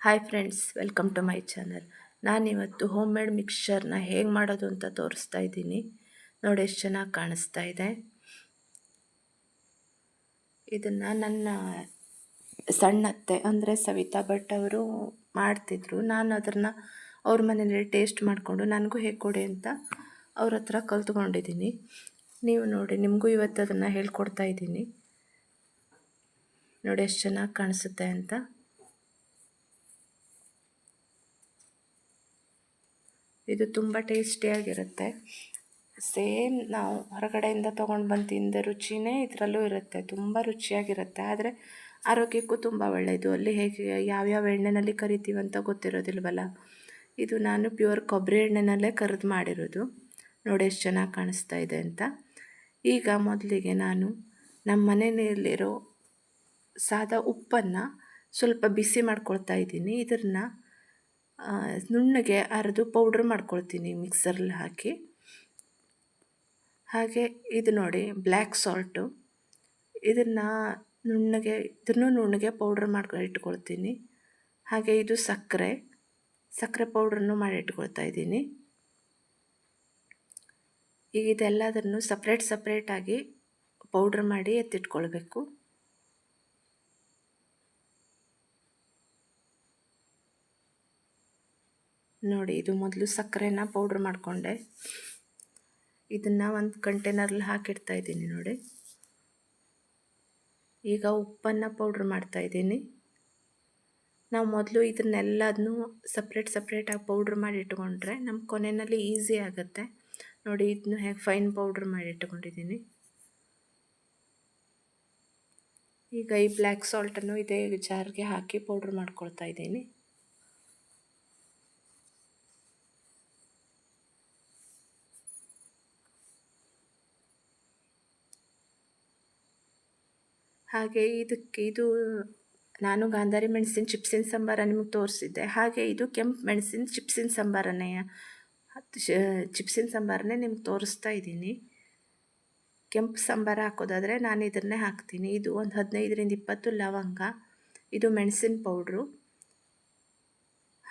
Hi friends, welcome to my channel. ನಾನಿವತ್ತು home made ಮಿಕ್ಸ್ಚರ್ನ ಹೇಗೆ ಮಾಡೋದು ಅಂತ ತೋರಿಸ್ತಾ ಇದ್ದೀನಿ. ನೋಡಿ ಎಷ್ಟು ಚೆನ್ನಾಗಿ ಕಾಣಿಸ್ತಾ ಇದೆ. ಇದನ್ನು ನನ್ನ ಸಣ್ಣತ್ತೆ ಅಂದರೆ ಸವಿತಾ ಭಟ್ ಅವರು ಮಾಡ್ತಿದ್ರು. ನಾನು ಅದನ್ನು ಅವ್ರ ಮನೇಲಿ ಟೇಸ್ಟ್ ಮಾಡಿಕೊಂಡು ನನಗೂ ಹೇಗೆ ಕೊಡಿ ಅಂತ ಅವ್ರ ಹತ್ರ ಕಲ್ತ್ಕೊಂಡಿದ್ದೀನಿ. ನೀವು ನೋಡಿ, ನಿಮಗೂ ಇವತ್ತು ಅದನ್ನು ಹೇಳ್ಕೊಡ್ತಾ ಇದ್ದೀನಿ. ನೋಡಿ ಎಷ್ಟು ಚೆನ್ನಾಗಿ ಕಾಣಿಸುತ್ತೆ ಅಂತ. ಇದು ತುಂಬ ಟೇಸ್ಟಿಯಾಗಿರುತ್ತೆ. ಸೇಮ್ ನಾವು ಹೊರಗಡೆಯಿಂದ ತೊಗೊಂಡು ಬಂದು ತಿಂದ ರುಚಿನೇ ಇದರಲ್ಲೂ ಇರುತ್ತೆ. ತುಂಬ ರುಚಿಯಾಗಿರುತ್ತೆ. ಆದರೆ ಆರೋಗ್ಯಕ್ಕೂ ತುಂಬ ಒಳ್ಳೆಯದು. ಅಲ್ಲಿ ಹೇಗೆ ಯಾವ್ಯಾವ ಎಣ್ಣೆಯಲ್ಲಿ ಕರಿತೀವಂತ ಗೊತ್ತಿರೋದಿಲ್ವಲ್ಲ. ಇದು ನಾನು ಪ್ಯೂರ್ ಕೊಬ್ಬರಿ ಎಣ್ಣೆನಲ್ಲೇ ಕರಿದು ಮಾಡಿರೋದು. ನೋಡಿ ಎಷ್ಟು ಚೆನ್ನಾಗಿ ಕಾಣಿಸ್ತಾ ಇದೆ ಅಂತ. ಈಗ ಮೊದಲಿಗೆ ನಾನು ನಮ್ಮ ಮನೆಯಲ್ಲಿರೋ ಸಾದಾ ಉಪ್ಪನ್ನು ಸ್ವಲ್ಪ ಬಿಸಿ ಮಾಡ್ಕೊಳ್ತಾ ಇದ್ದೀನಿ. ಇದನ್ನು ನುಣ್ಣಗೆ ಅರೆದು ಪೌಡ್ರ್ ಮಾಡ್ಕೊಳ್ತೀನಿ ಮಿಕ್ಸರಲ್ಲಿ ಹಾಕಿ. ಹಾಗೆ ಇದು ನೋಡಿ ಬ್ಲ್ಯಾಕ್ ಸಾಲ್ಟು, ಇದನ್ನು ನುಣ್ಣಗೆ ಪೌಡ್ರ್ ಮಾಡ್ಕೊಂಡು ಇಟ್ಕೊಳ್ತೀನಿ. ಹಾಗೆ ಇದು ಸಕ್ಕರೆ ಪೌಡ್ರನ್ನು ಮಾಡಿ ಇಟ್ಕೊಳ್ತಾ ಇದ್ದೀನಿ. ಈಗ ಇದೆಲ್ಲದನ್ನು ಸಪ್ರೇಟಾಗಿ ಪೌಡ್ರ್ ಮಾಡಿ ಎತ್ತಿಟ್ಕೊಳ್ಬೇಕು. ನೋಡಿ, ಇದು ಮೊದಲು ಸಕ್ಕರೆನ ಪೌಡ್ರ್ ಮಾಡಿಕೊಂಡೆ. ಇದನ್ನು ಒಂದು ಕಂಟೈನರಲ್ಲಿ ಹಾಕಿಡ್ತಾ ಇದ್ದೀನಿ. ನೋಡಿ, ಈಗ ಉಪ್ಪನ್ನು ಪೌಡ್ರ್ ಮಾಡ್ತಾಯಿದ್ದೀನಿ. ನಾವು ಮೊದಲು ಇದನ್ನೆಲ್ಲದನ್ನೂ ಸಪ್ರೇಟಾಗಿ ಪೌಡ್ರ್ ಮಾಡಿ ಇಟ್ಕೊಂಡ್ರೆ ನಮ್ಮ ಕೊನೆಯಲ್ಲಿ ಈಸಿ ಆಗುತ್ತೆ. ನೋಡಿ, ಇದನ್ನು ಹೇಗೆ ಫೈನ್ ಪೌಡ್ರ್ ಮಾಡಿ ಇಟ್ಕೊಂಡಿದ್ದೀನಿ. ಈಗ ಈ ಬ್ಲ್ಯಾಕ್ ಸಾಲ್ಟನ್ನು ಇದೇ ಜಾರ್ಗೆ ಹಾಕಿ ಪೌಡ್ರ್ ಮಾಡ್ಕೊಳ್ತಾ ಇದ್ದೀನಿ. ಹಾಗೆ ಇದು ನಾನು ಗಾಂಧಾರಿ ಮೆಣಸಿನ ಚಿಪ್ಸಿನ ಸಾಂಬಾರ ನಿಮಗೆ ತೋರಿಸಿದ್ದೆ. ಹಾಗೆ ಇದು ಕೆಂಪು ಮೆಣಸಿನ ಚಿಪ್ಸಿನ ಸಾಂಬಾರನ್ನೇ ನಿಮ್ಗೆ ತೋರಿಸ್ತಾ ಇದ್ದೀನಿ. ಕೆಂಪು ಸಾಂಬಾರು ಹಾಕೋದಾದರೆ ನಾನು ಇದನ್ನೇ ಹಾಕ್ತೀನಿ. ಇದು ಒಂದು 15-20 ಲವಂಗ, ಇದು ಮೆಣಸಿನ ಪೌಡ್ರು,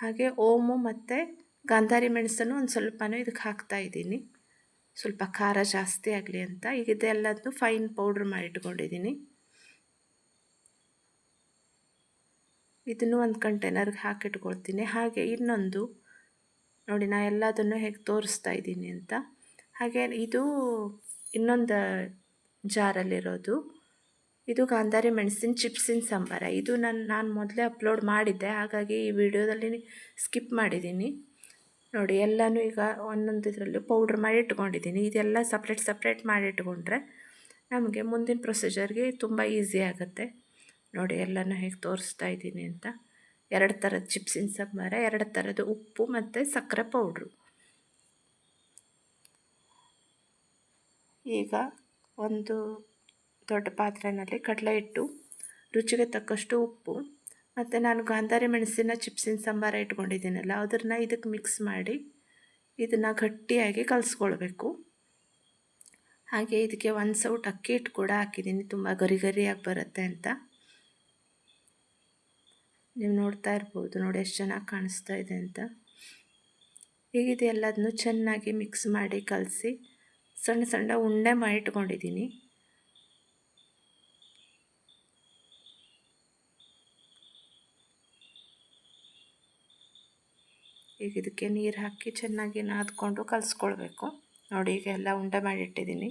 ಹಾಗೆ ಓಮು ಮತ್ತು ಗಾಂಧಾರಿ ಮೆಣಸನ್ನು ಒಂದು ಸ್ವಲ್ಪನೂ ಇದಕ್ಕೆ ಹಾಕ್ತಾ ಇದ್ದೀನಿ, ಸ್ವಲ್ಪ ಖಾರ ಜಾಸ್ತಿ ಆಗಲಿ ಅಂತ. ಈಗ ಇದೆಲ್ಲದನ್ನು ಫೈನ್ ಪೌಡ್ರ್ ಮಾಡಿ ಇಟ್ಕೊಂಡಿದ್ದೀನಿ. ಇದನ್ನು ಒಂದು ಕಂಟೈನರ್ಗೆ ಹಾಕಿಟ್ಕೊಳ್ತೀನಿ. ಹಾಗೆ ಇನ್ನೊಂದು ನೋಡಿ, ನಾನು ಎಲ್ಲದನ್ನು ಹೇಗೆ ತೋರಿಸ್ತಾ ಇದ್ದೀನಿ ಅಂತ. ಹಾಗೆ ಇದು ಇನ್ನೊಂದು ಜಾರಲ್ಲಿರೋದು, ಇದು ಗಾಂಧಾರಿ ಮೆಣಸಿನ ಚಿಪ್ಸಿನ ಸಾಂಬಾರ. ಇದು ನಾನು ಮೊದಲೇ ಅಪ್ಲೋಡ್ ಮಾಡಿದ್ದೆ, ಹಾಗಾಗಿ ಈ ವಿಡಿಯೋದಲ್ಲಿ ಸ್ಕಿಪ್ ಮಾಡಿದ್ದೀನಿ. ನೋಡಿ, ಎಲ್ಲನೂ ಈಗ ಒಂದೊಂದು ಇದರಲ್ಲಿ ಪೌಡ್ರ್ ಮಾಡಿ ಇಟ್ಕೊಂಡಿದ್ದೀನಿ. ಇದೆಲ್ಲ ಸಪ್ರೇಟ್ ಮಾಡಿ ಇಟ್ಕೊಂಡ್ರೆ ನಮಗೆ ಮುಂದಿನ ಪ್ರೊಸೀಜರ್ಗೆ ತುಂಬ ಈಸಿ ಆಗುತ್ತೆ. ನೋಡಿ, ಎಲ್ಲನೂ ಹೇಗೆ ತೋರಿಸ್ತಾ ಇದ್ದೀನಿ ಅಂತ. 2 ಥರದ ಚಿಪ್ಸಿನ ಸಾಂಬಾರ, 2 ಥರದ ಉಪ್ಪು ಮತ್ತು ಸಕ್ಕರೆ ಪೌಡ್ರು. ಈಗ ಒಂದು ದೊಡ್ಡ ಪಾತ್ರೆಯಲ್ಲಿ ಕಡಲೆ ಹಿಟ್ಟು, ರುಚಿಗೆ ತಕ್ಕಷ್ಟು ಉಪ್ಪು ಮತ್ತು ನಾನು ಗಾಂಧಾರಿ ಮೆಣಸಿನ ಚಿಪ್ಸಿನ ಸಾಂಬಾರ ಇಟ್ಕೊಂಡಿದ್ದೀನಲ್ಲ, ಅದನ್ನು ಇದಕ್ಕೆ ಮಿಕ್ಸ್ ಮಾಡಿ ಇದನ್ನು ಗಟ್ಟಿಯಾಗಿ ಕಲಿಸ್ಕೊಳ್ಬೇಕು. ಹಾಗೆ ಇದಕ್ಕೆ 1 ಸೌಟ್ ಅಕ್ಕಿ ಹಿಟ್ಟು ಕೂಡ ಹಾಕಿದ್ದೀನಿ, ತುಂಬ ಗರಿಯಾಗಿ ಬರುತ್ತೆ ಅಂತ. ನೀವು ನೋಡ್ತಾ ಇರ್ಬೋದು. ನೋಡಿ ಎಷ್ಟು ಚೆನ್ನಾಗಿ ಕಾಣಿಸ್ತಾ ಇದೆ ಅಂತ. ಈಗ ಇದೆಲ್ಲದನ್ನು ಚೆನ್ನಾಗಿ ಮಿಕ್ಸ್ ಮಾಡಿ ಕಲಸಿ ಸಣ್ಣ ಉಂಡೆ ಮಾಡಿ ಇಟ್ಕೊಂಡಿದ್ದೀನಿ. ಈಗ ಇದಕ್ಕೆ ನೀರು ಹಾಕಿ ಚೆನ್ನಾಗಿ ನಾದ್ಕೊಂಡು ಕಲಿಸ್ಕೊಳ್ಬೇಕು. ನೋಡಿ, ಈಗ ಎಲ್ಲ ಉಂಡೆ ಮಾಡಿಟ್ಟಿದ್ದೀನಿ.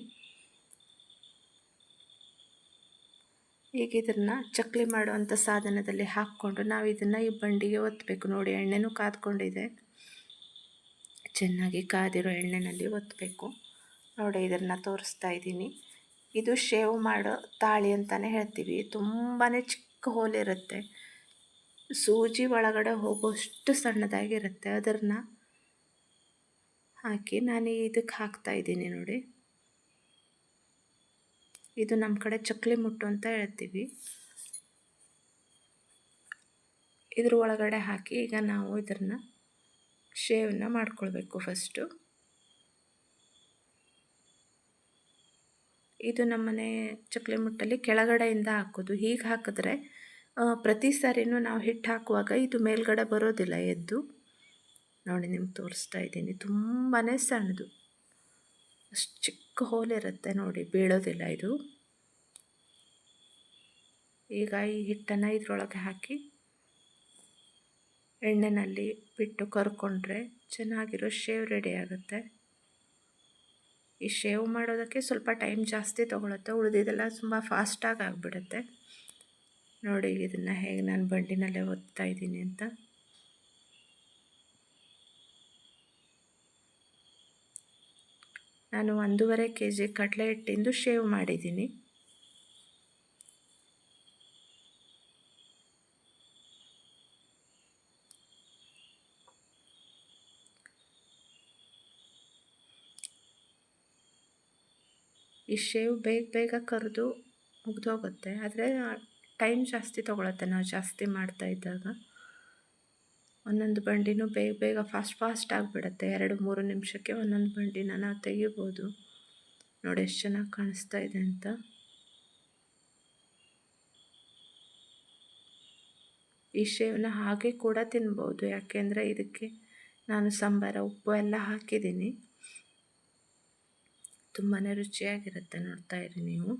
ಈಗ ಇದನ್ನು ಚಕ್ಲಿ ಮಾಡುವಂಥ ಸಾಧನದಲ್ಲಿ ಹಾಕ್ಕೊಂಡು ನಾವು ಇದನ್ನು ಈ ಬಂಡಿಗೆ ಒತ್ತಬೇಕು. ನೋಡಿ, ಎಣ್ಣೆನೂ ಕಾದ್ಕೊಂಡಿದೆ, ಚೆನ್ನಾಗಿ ಕಾದಿರೋ ಎಣ್ಣೆಯಲ್ಲಿ ಒತ್ತಬೇಕು. ನೋಡಿ, ಇದನ್ನು ತೋರಿಸ್ತಾ ಇದ್ದೀನಿ. ಇದು ಶೇವ್ ಮಾಡೋ ತಾಳಿ ಅಂತಲೇ ಹೇಳ್ತೀವಿ. ತುಂಬಾ ಚಿಕ್ಕ ಹೋಲಿರುತ್ತೆ, ಸೂಜಿ ಒಳಗಡೆ ಹೋಗೋಷ್ಟು ಸಣ್ಣದಾಗಿರುತ್ತೆ. ಅದನ್ನು ಹಾಕಿ ನಾನು ಇದಕ್ಕೆ ಹಾಕ್ತಾಯಿದ್ದೀನಿ. ನೋಡಿ, ಇದು ನಮ್ಮ ಕಡೆ ಚಕ್ಲಿ ಮುಟ್ಟು ಅಂತ ಹೇಳ್ತೀವಿ. ಇದ್ರ ಒಳಗಡೆ ಹಾಕಿ ಈಗ ನಾವು ಇದನ್ನು ಶೇವನ್ನ ಮಾಡ್ಕೊಳ್ಬೇಕು. ಫಸ್ಟು ಇದು ನಮ್ಮನೆ ಚಕ್ಲಿ ಮುಟ್ಟಲ್ಲಿ ಕೆಳಗಡೆಯಿಂದ ಹಾಕೋದು. ಹೀಗೆ ಹಾಕಿದ್ರೆ ಪ್ರತಿ ಸಾರಿನೂ ನಾವು ಹಿಟ್ಟು ಹಾಕುವಾಗ ಇದು ಮೇಲ್ಗಡೆ ಬರೋದಿಲ್ಲ ಎದ್ದು. ನೋಡಿ ನಿಮ್ಗೆ ತೋರಿಸ್ತಾ ಇದ್ದೀನಿ, ತುಂಬಾ ಸಣ್ಣದು, ಅಷ್ಟು ಚಿಕ್ಕ ಹೋಲಿರುತ್ತೆ ನೋಡಿ, ಬೀಳೋದಿಲ್ಲ ಇದು. ಈಗ ಈ ಹಿಟ್ಟನ್ನು ಇದರೊಳಗೆ ಹಾಕಿ ಎಣ್ಣೆಯಲ್ಲಿ ಬಿಟ್ಟು ಕರ್ಕೊಂಡ್ರೆ ಚೆನ್ನಾಗಿರೋ ಶೇವ್ ರೆಡಿ ಆಗುತ್ತೆ. ಈ ಶೇವ್ ಮಾಡೋದಕ್ಕೆ ಸ್ವಲ್ಪ ಟೈಮ್ ಜಾಸ್ತಿ ತೊಗೊಳುತ್ತೆ, ಉಳಿದಿದ್ದೆಲ್ಲ ತುಂಬ ಫಾಸ್ಟಾಗಿ ಆಗಿಬಿಡುತ್ತೆ. ನೋಡಿ ಇದನ್ನು ಹೇಗೆ ನಾನು ಬಂಡಿನಲ್ಲೇ ಒತ್ತಾ ಇದ್ದೀನಿ ಅಂತ. ನಾನು 1.5 kg ಕಡಲೆ ಹಿಟ್ಟಿಂದು ಶೇವ್ ಮಾಡಿದ್ದೀನಿ. ಈ ಶೇವ್ ಬೇಗ ಕರೆದು ಮುಗಿದೋಗುತ್ತೆ, ಆದರೆ ಟೈಮ್ ಜಾಸ್ತಿ ತೊಗೊಳುತ್ತೆ ನಾವು ಜಾಸ್ತಿ ಮಾಡ್ತಾ ಇದ್ದಾಗ. ಒಂದೊಂದು ಬಂಡಿನೂ ಬೇಗ ಫಾಸ್ಟ್ ಆಗಿಬಿಡುತ್ತೆ. 2-3 ನಿಮಿಷಕ್ಕೆ ಒಂದೊಂದು ಬಂಡಿನ ನಾವು ತೆಗಿಬೋದು. ನೋಡಿ ಎಷ್ಟು ಚೆನ್ನಾಗಿ ಕಾಣಿಸ್ತಾ ಇದೆ ಅಂತ. ಈ ಶೇವ್ನ ಹಾಗೆ ಕೂಡ ತಿನ್ಬೋದು, ಯಾಕೆಂದರೆ ಇದಕ್ಕೆ ನಾನು ಸಾಂಬಾರ ಉಪ್ಪು ಎಲ್ಲ ಹಾಕಿದ್ದೀನಿ. ತುಂಬಾ ರುಚಿಯಾಗಿರುತ್ತೆ, ನೋಡ್ತಾ ಇರಿ ನೀವು.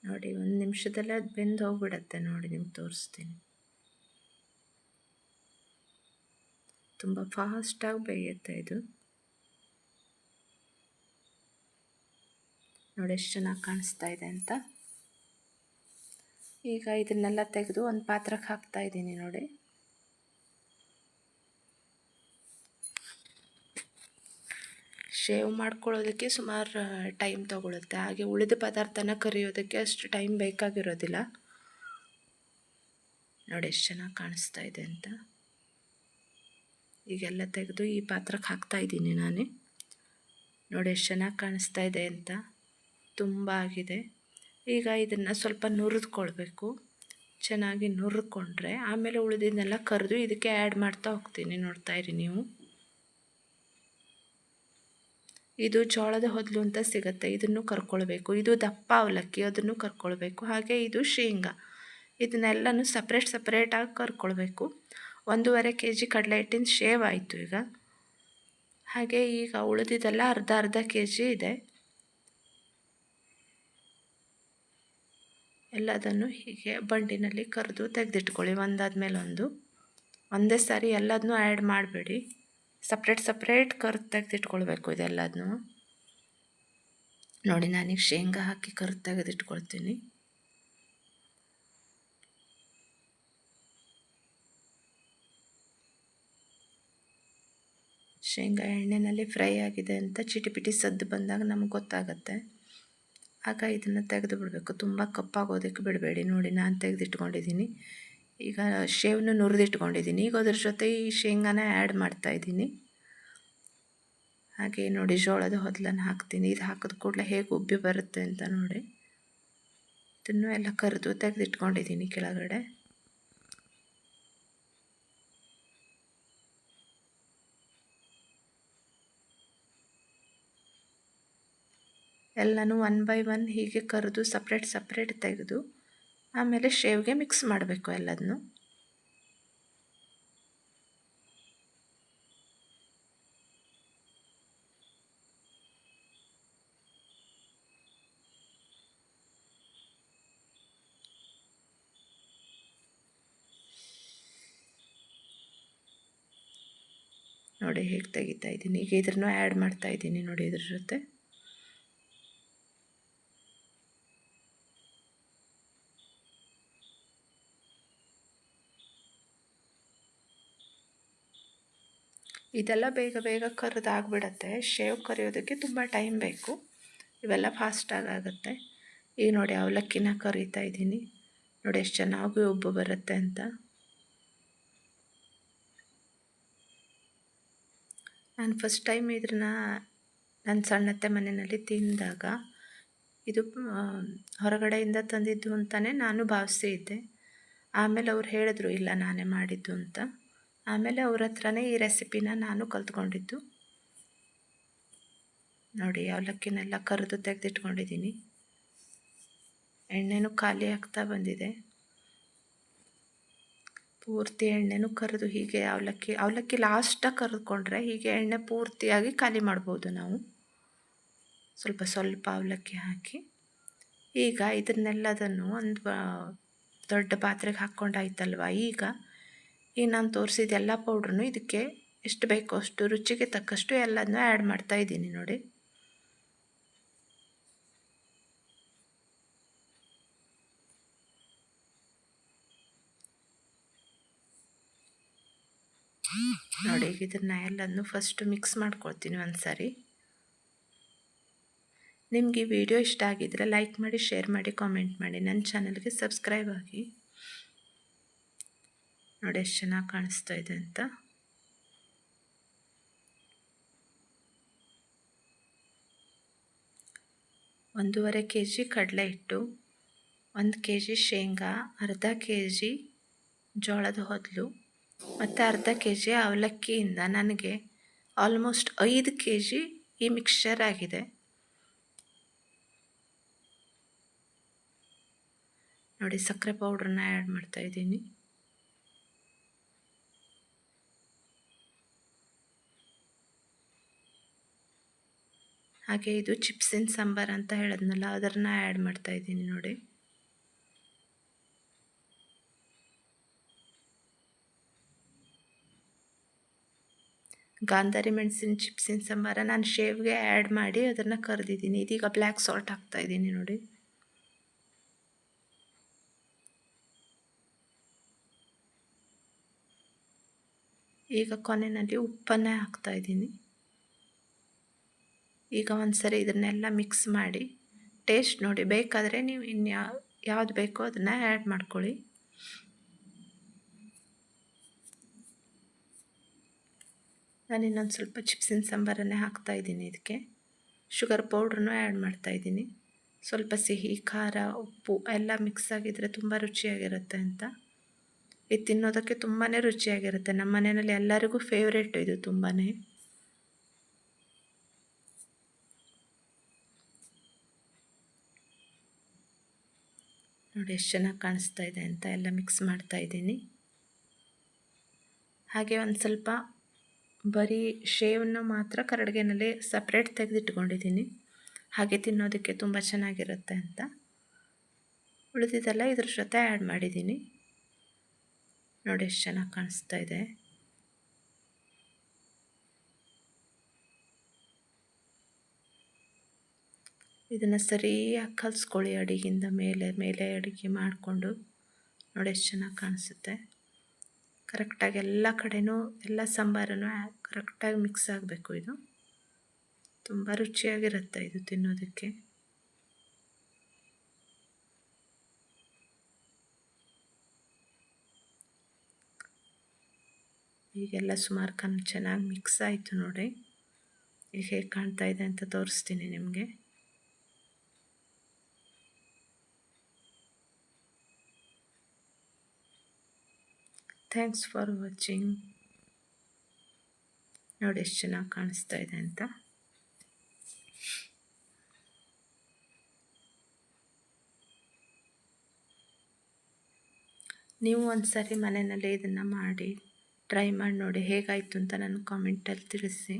ನೋಡಿ 1 ನಿಮಿಷದಲ್ಲೇ ಅದು ಬೆಂದು ಹೋಗ್ಬಿಡತ್ತೆ. ನೋಡಿ ನಿಮ್ಗೆ ತೋರಿಸ್ತೀನಿ, ತುಂಬ ಫಾಸ್ಟಾಗಿ ಬೇಯುತ್ತೆ ಇದು. ನೋಡಿ ಎಷ್ಟು ಚೆನ್ನಾಗಿ ಕಾಣಿಸ್ತಾ ಇದೆ ಅಂತ. ಈಗ ಇದನ್ನೆಲ್ಲ ತೆಗೆದು ಒಂದು ಪಾತ್ರಕ್ಕೆ ಹಾಕ್ತಾ ಇದ್ದೀನಿ ನೋಡಿ. ಶೇವ್ ಮಾಡ್ಕೊಳ್ಳೋದಕ್ಕೆ ಸುಮಾರು ಟೈಮ್ ತೊಗೊಳುತ್ತೆ, ಹಾಗೆ ಉಳಿದ ಪದಾರ್ಥನ ಕರಿಯೋದಕ್ಕೆ ಅಷ್ಟು ಟೈಮ್ ಬೇಕಾಗಿರೋದಿಲ್ಲ. ನೋಡಿ ಎಷ್ಟು ಚೆನ್ನಾಗಿ ಕಾಣಿಸ್ತಾ ಇದೆ ಅಂತ. ಈಗೆಲ್ಲ ತೆಗೆದು ಈ ಪಾತ್ರಕ್ಕೆ ಹಾಕ್ತಾ ಇದ್ದೀನಿ ನಾನೇ. ನೋಡಿ ಎಷ್ಟು ಚೆನ್ನಾಗಿ ಕಾಣಿಸ್ತಾ ಇದೆ ಅಂತ, ತುಂಬ ಆಗಿದೆ. ಈಗ ಇದನ್ನು ಸ್ವಲ್ಪ ನುರಿದ್ಕೊಳ್ಬೇಕು, ಚೆನ್ನಾಗಿ ನುರ್ಕೊಂಡ್ರೆ ಆಮೇಲೆ ಉಳಿದಿದ್ದನ್ನೆಲ್ಲ ಕರೆದು ಇದಕ್ಕೆ ಆ್ಯಡ್ ಮಾಡ್ತಾ ಹೋಗ್ತೀನಿ. ನೋಡ್ತಾ ಇರಿ ನೀವು. ಇದು ಜೋಳದ ಹೊದಲು ಅಂತ ಸಿಗುತ್ತೆ, ಇದನ್ನು ಕರ್ಕೊಳ್ಬೇಕು. ಇದು ದಪ್ಪ ಅವಲಕ್ಕಿ, ಅದನ್ನು ಕರ್ಕೊಳ್ಬೇಕು. ಹಾಗೆ ಇದು ಶೇಂಗಾ, ಇದನ್ನೆಲ್ಲನೂ ಸಪ್ರೇಟಾಗಿ ಕರ್ಕೊಳ್ಬೇಕು. 1.5 kg ಕಡಲೆ ಹಿಟ್ಟಿನ ಶೇವ್ ಆಯಿತು ಈಗ. ಹಾಗೆ ಈಗ ಉಳಿದಿದ್ದೆಲ್ಲ ಅರ್ಧ kg ಇದೆ. ಎಲ್ಲದನ್ನು ಹೀಗೆ ಬಂಡಿನಲ್ಲಿ ಕರೆದು ತೆಗೆದಿಟ್ಕೊಳ್ಳಿ, ಒಂದಾದ್ಮೇಲೆ ಒಂದು. ಒಂದೇ ಸಾರಿ ಎಲ್ಲದನ್ನೂ ಆ್ಯಡ್ ಮಾಡಬೇಡಿ, ಸಪ್ರೇಟ್ ಕರೆದು ತೆಗೆದಿಟ್ಕೊಳ್ಬೇಕು ಇದೆಲ್ಲದನ್ನೂ. ನೋಡಿ ನಾನೀಗ ಶೇಂಗಾ ಹಾಕಿ ಕರೆದು ತೆಗೆದಿಟ್ಕೊಳ್ತೀನಿ. ಶೇಂಗಾ ಎಣ್ಣೆಯಲ್ಲಿ ಫ್ರೈ ಆಗಿದೆ ಅಂತ ಚಿಟಿಪಿಟಿ ಸದ್ದು ಬಂದಾಗ ನಮಗೆ ಗೊತ್ತಾಗುತ್ತೆ. ಆಗ ಇದನ್ನು ತೆಗೆದು ಬಿಡಬೇಕು, ತುಂಬ ಕಪ್ಪಾಗೋದಕ್ಕೆ ಬಿಡಬೇಡಿ. ನೋಡಿ ನಾನು ತೆಗೆದಿಟ್ಕೊಂಡಿದ್ದೀನಿ. ಈಗ ಶೇವ್ನ ನುರಿದಿಟ್ಕೊಂಡಿದ್ದೀನಿ. ಈಗ ಅದ್ರ ಜೊತೆ ಈ ಶೇಂಗಾನ ಆ್ಯಡ್ ಮಾಡ್ತಾಯಿದ್ದೀನಿ. ಹಾಗೆ ನೋಡಿ ಜೋಳದ ಹೊದಲನ್ನು ಹಾಕ್ತೀನಿ. ಇದು ಹಾಕಿದ ಕೂಡಲೇ ಹೇಗೆ ಉಬ್ಬಿ ಬರುತ್ತೆ ಅಂತ ನೋಡಿ. ಇದನ್ನು ಎಲ್ಲ ಕರೆದು ತೆಗೆದಿಟ್ಕೊಂಡಿದ್ದೀನಿ ಕೆಳಗಡೆ. ಎಲ್ಲನೂ 1 by 1 ಹೀಗೆ ಕರೆದು ಸಪ್ರೇಟ್ ತೆಗೆದು ಆಮೇಲೆ ಶೇವ್ಗೆ ಮಿಕ್ಸ್ ಮಾಡಬೇಕು ಎಲ್ಲದನ್ನು. ನೋಡಿ ಹೇಗೆ ತೆಗಿತಾ ಇದ್ದೀನಿ. ಈಗ ಇದನ್ನು ಆ್ಯಡ್ ಮಾಡ್ತಾ ಇದ್ದೀನಿ ನೋಡಿ ಇದ್ರ ಜೊತೆ. ಇದೆಲ್ಲ ಬೇಗ ಕರೆದಾಗ್ಬಿಡತ್ತೆ. ಶೇವ್ ಕರಿಯೋದಕ್ಕೆ ತುಂಬ ಟೈಮ್ ಬೇಕು, ಇವೆಲ್ಲ ಫಾಸ್ಟಾಗಿ ಆಗುತ್ತೆ. ಈಗ ನೋಡಿ ಅವಲಕ್ಕಿನ ಕರಿತಾ ಇದ್ದೀನಿ. ನೋಡಿ ಎಷ್ಟು ಚೆನ್ನಾಗಿ ಉಬ್ಬು ಬರುತ್ತೆ ಅಂತ. ನಾನು ಫಸ್ಟ್ ಟೈಮ್ ಇದನ್ನ ನನ್ನ ಸಣ್ಣತ್ತೆ ಮನೆಯಲ್ಲಿ ತಿಂದಾಗ ಇದು ಹೊರಗಡೆಯಿಂದ ತಂದಿದ್ದು ಅಂತಲೇ ನಾನು ಭಾವಿಸಿದ್ದೆ. ಆಮೇಲೆ ಅವ್ರು ಹೇಳಿದ್ರು ಇಲ್ಲ ನಾನೇ ಮಾಡಿದ್ದು ಅಂತ. ಆಮೇಲೆ ಅವ್ರ ಹತ್ರನೇ ಈ ರೆಸಿಪಿನ ನಾನು ಕಲ್ತ್ಕೊಂಡಿದ್ದು. ನೋಡಿ ಅವಲಕ್ಕಿನೆಲ್ಲ ಕರೆದು ತೆಗೆದಿಟ್ಕೊಂಡಿದ್ದೀನಿ. ಎಣ್ಣೆನೂ ಖಾಲಿ ಆಗ್ತಾ ಬಂದಿದೆ. ಪೂರ್ತಿ ಎಣ್ಣೆನೂ ಕರೆದು ಹೀಗೆ ಅವಲಕ್ಕಿ ಲಾಸ್ಟಾಗಿ ಕರೆದುಕೊಂಡ್ರೆ ಹೀಗೆ ಎಣ್ಣೆ ಪೂರ್ತಿಯಾಗಿ ಖಾಲಿ ಮಾಡ್ಬೋದು ನಾವು. ಸ್ವಲ್ಪ ಸ್ವಲ್ಪ ಅವಲಕ್ಕಿ ಹಾಕಿ ಈಗ ಇದನ್ನೆಲ್ಲದನ್ನು ಒಂದು ದೊಡ್ಡ ಪಾತ್ರೆಗೆ ಹಾಕ್ಕೊಂಡಾಯ್ತಲ್ವ. ಈಗ ನಾನು ತೋರಿಸಿದ ಎಲ್ಲ ಪೌಡ್ರನ್ನು ಇದಕ್ಕೆ ಎಷ್ಟು ಬೇಕೋ ಅಷ್ಟು ರುಚಿಗೆ ತಕ್ಕಷ್ಟು ಎಲ್ಲದನ್ನೂ ಆ್ಯಡ್ ಮಾಡ್ತಾ ಇದ್ದೀನಿ ನೋಡಿ. ನೋಡಿ ಇದನ್ನ ಎಲ್ಲದನ್ನು ಫಸ್ಟ್ ಮಿಕ್ಸ್ ಮಾಡ್ಕೊಳ್ತೀನಿ ಒಂದು ಸಾರಿ. ನಿಮಗೆ ಈ ವಿಡಿಯೋ ಇಷ್ಟ ಆಗಿದ್ರೆ ಲೈಕ್ ಮಾಡಿ, ಶೇರ್ ಮಾಡಿ, ಕಾಮೆಂಟ್ ಮಾಡಿ, ನನ್ನ ಚಾನಲ್ಗೆ ಸಬ್ಸ್ಕ್ರೈಬ್ ಆಗಿ. ನೋಡಿ ಎಷ್ಟು ಚೆನ್ನಾಗಿ ಕಾಣಿಸ್ತಾ ಇದೆ ಅಂತ. 1.5 kg ಕಡಲೆ ಹಿಟ್ಟು, 1 kg ಶೇಂಗಾ, ಅರ್ಧ kg ಜೋಳದ ಹೊದಲು ಮತ್ತು ಅರ್ಧ kg ಅವಲಕ್ಕಿಯಿಂದ ನನಗೆ ಆಲ್ಮೋಸ್ಟ್ 5 kg ಈ ಮಿಕ್ಸ್ಚರ್ ಆಗಿದೆ. ನೋಡಿ ಸಕ್ಕರೆ ಪೌಡ್ರನ್ನ ಆ್ಯಡ್ ಮಾಡ್ತಾ ಇದ್ದೀನಿ. ಹಾಗೆ ಇದು ಚಿಪ್ಸಿನ ಸಾಂಬಾರು ಅಂತ ಹೇಳಿದ್ನಲ್ಲ, ಅದನ್ನು ಆ್ಯಡ್ ಮಾಡ್ತಾ ಇದ್ದೀನಿ ನೋಡಿ. ಗಾಂಧಾರಿ ಮೆಣಸಿನ ಚಿಪ್ಸಿನ ಸಾಂಬಾರ ನಾನು ಶೇವ್ಗೆ ಆ್ಯಡ್ ಮಾಡಿ ಅದನ್ನು ಕರೆದಿದ್ದೀನಿ. ಇದೀಗ ಬ್ಲ್ಯಾಕ್ ಸಾಲ್ಟ್ ಹಾಕ್ತಾ ಇದ್ದೀನಿ ನೋಡಿ. ಈಗ ಕೊನೆಯಲ್ಲಿ ಉಪ್ಪನ್ನೇ ಹಾಕ್ತಾ ಇದ್ದೀನಿ. ಈಗ ಒಂದ್ಸರಿ ಇದನ್ನೆಲ್ಲ ಮಿಕ್ಸ್ ಮಾಡಿ ಟೇಸ್ಟ್ ನೋಡಿ. ಬೇಕಾದರೆ ನೀವು ಯಾವ್ದು ಬೇಕೋ ಅದನ್ನು ಆ್ಯಡ್ ಮಾಡ್ಕೊಳ್ಳಿ. ನಾನು ಇನ್ನೊಂದು ಸ್ವಲ್ಪ ಚಿಪ್ಸಿನ ಸಾಂಬಾರನ್ನೇ ಹಾಕ್ತಾ ಇದ್ದೀನಿ. ಇದಕ್ಕೆ ಶುಗರ್ ಪೌಡ್ರನ್ನೂ ಆ್ಯಡ್ ಮಾಡ್ತಾ ಇದ್ದೀನಿ. ಸ್ವಲ್ಪ ಸಿಹಿ, ಖಾರ, ಉಪ್ಪು ಎಲ್ಲ ಮಿಕ್ಸ್ ಆಗಿದ್ರೆ ತುಂಬ ರುಚಿಯಾಗಿರುತ್ತೆ ಅಂತ. ಇದು ತಿನ್ನೋದಕ್ಕೆ ತುಂಬಾ ರುಚಿಯಾಗಿರುತ್ತೆ. ನಮ್ಮ ಮನೆಯಲ್ಲಿ ಎಲ್ಲರಿಗೂ ಫೇವ್ರೇಟು ಇದು ತುಂಬಾ. ನೋಡಿ ಎಷ್ಟು ಚೆನ್ನಾಗಿ ಕಾಣಿಸ್ತಾ ಇದೆ ಅಂತ. ಎಲ್ಲ ಮಿಕ್ಸ್ ಮಾಡ್ತಾ ಇದ್ದೀನಿ. ಹಾಗೆ ಒಂದು ಸ್ವಲ್ಪ ಬರೀ ಶೇವನ್ನು ಮಾತ್ರ ಕರಡಿಗೆನಲ್ಲಿ ಸಪ್ರೇಟ್ ತೆಗೆದಿಟ್ಕೊಂಡಿದ್ದೀನಿ. ಹಾಗೆ ತಿನ್ನೋದಕ್ಕೆ ತುಂಬ ಚೆನ್ನಾಗಿರುತ್ತೆ ಅಂತ. ಉಳಿದಿದ್ದೆಲ್ಲ ಇದ್ರ ಜೊತೆ ಆ್ಯಡ್ ಮಾಡಿದ್ದೀನಿ. ನೋಡಿ ಎಷ್ಟು ಚೆನ್ನಾಗಿ ಕಾಣಿಸ್ತಾ ಇದೆ. ಇದನ್ನು ಸರಿಯಾಗಿ ಕಲಿಸ್ಕೊಳ್ಳಿ ಅಡಿಗಿಂದ ಮೇಲೆ ಅಡುಗೆ ಮಾಡಿಕೊಂಡು. ನೋಡಿ ಎಷ್ಟು ಚೆನ್ನಾಗಿ ಕಾಣಿಸುತ್ತೆ. ಕರೆಕ್ಟಾಗಿ ಎಲ್ಲ ಕಡೆನೂ ಎಲ್ಲ ಸಾಂಬಾರನ್ನು ಕರೆಕ್ಟಾಗಿ ಮಿಕ್ಸ್ ಆಗಬೇಕು. ಇದು ತುಂಬ ರುಚಿಯಾಗಿರುತ್ತೆ ಇದು ತಿನ್ನೋದಕ್ಕೆ. ಈಗೆಲ್ಲ ಸುಮಾರು ಚೆನ್ನಾಗಿ ಮಿಕ್ಸ್ ಆಯಿತು ನೋಡಿ. ಈಗ ಹೇಗೆ ಕಾಣ್ತಾ ಇದೆ ಅಂತ ತೋರಿಸ್ತೀನಿ ನಿಮಗೆ. Thanks for watching. ನೋಡಿ ಎಷ್ಟು ಚೆನ್ನಾಗಿ ಕಾಣಿಸ್ತಾ ಇದೆ ಅಂತ. ನೀವು ಒಂದು ಸಾರಿ ಮನೆಯಲ್ಲೇ ಇದನ್ನು ಮಾಡಿ ಟ್ರೈ ಮಾಡಿ ನೋಡಿ, ಹೇಗಾಯಿತು ಅಂತ ನಾನು ಕಾಮೆಂಟಲ್ಲಿ ತಿಳಿಸಿ.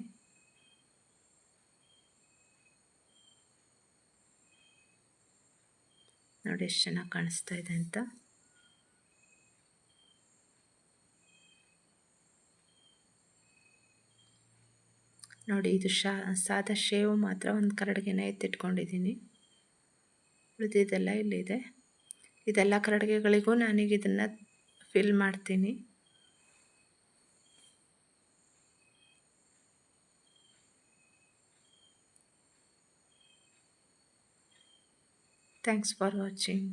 ನೋಡಿ ಎಷ್ಟು ಚೆನ್ನಾಗಿ ಕಾಣಿಸ್ತಾ ಇದೆ ಅಂತ. ನೋಡಿ ಇದು ಸಾದಾ ಶೇವು ಮಾತ್ರ ಒಂದು ಕರಡಿಗೆನ ಎತ್ತಿಟ್ಕೊಂಡಿದ್ದೀನಿ. ಉಳಿದಿದ್ದೆಲ್ಲ ಇಲ್ಲಿದೆ. ಇದೆಲ್ಲ ಕರಡಿಗೆಗಳಿಗೂ ನಾನೀಗ ಇದನ್ನು ಫಿಲ್ ಮಾಡ್ತೀನಿ. Thanks for watching.